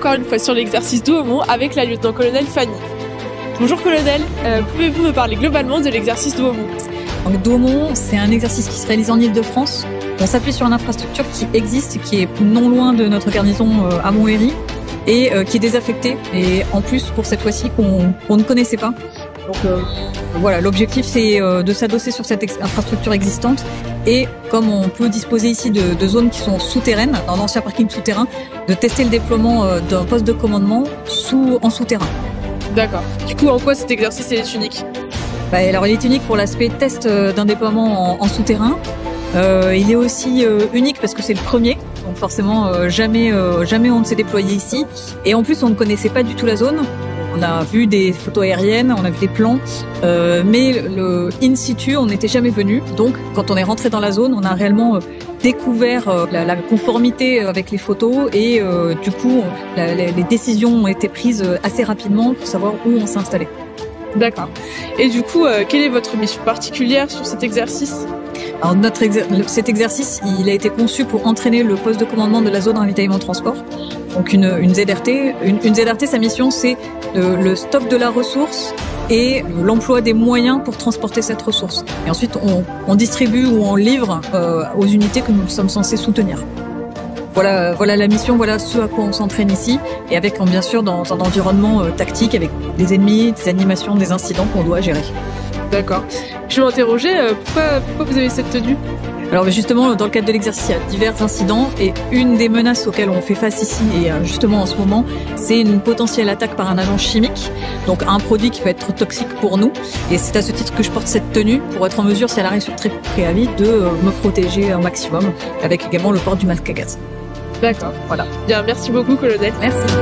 encore une fois sur l'exercice Douaumont avec la lieutenant-colonel Fanny. Bonjour colonel, pouvez-vous me parler globalement de l'exercice Douaumont? Donc Douaumont, c'est un exercice qui se réalise en Île-de-France. On s'appuie sur une infrastructure qui existe, qui est non loin de notre garnison à Montlhéry et qui est désaffectée. Et en plus, pour cette fois-ci, qu'on ne connaissait pas. Donc voilà, l'objectif c'est de s'adosser sur cette infrastructure existante et comme on peut disposer ici de zones qui sont souterraines, dans l'ancien parking souterrain, de tester le déploiement d'un poste de commandement en souterrain. D'accord. Du coup, en quoi cet exercice est unique? Alors il est unique pour l'aspect test d'un déploiement en souterrain. Il est aussi unique parce que c'est le premier, donc forcément jamais on ne s'est déployé ici. Et en plus on ne connaissait pas du tout la zone. On a vu des photos aériennes, on a vu des plans, mais le in situ on n'était jamais venu. Donc quand on est rentré dans la zone, on a réellement découvert la conformité avec les photos et du coup les décisions ont été prises assez rapidement pour savoir où on s'est installé. D'accord. Et du coup, quelle est votre mission particulière sur cet exercice? Alors cet exercice, il a été conçu pour entraîner le poste de commandement de la zone ravitaillement transport. Donc une ZRT. Une ZRT, sa mission, c'est le stock de la ressource et l'emploi des moyens pour transporter cette ressource. Et ensuite, on distribue ou on livre aux unités que nous sommes censés soutenir. Voilà la mission, voilà ce à quoi on s'entraîne ici, et avec bien sûr dans un environnement tactique avec des ennemis, des animations, des incidents qu'on doit gérer. D'accord. Je m'interrogeais, pourquoi vous avez cette tenue? Alors justement, dans le cadre de l'exercice, il y a divers incidents, et une des menaces auxquelles on fait face ici, et justement en ce moment, c'est une potentielle attaque par un agent chimique, donc un produit qui peut être toxique pour nous, et c'est à ce titre que je porte cette tenue, pour être en mesure, si elle arrive sur très préavis, de me protéger un maximum, avec également le port du masque à gaz. D'accord, voilà. Bien, merci beaucoup, colonel. Merci.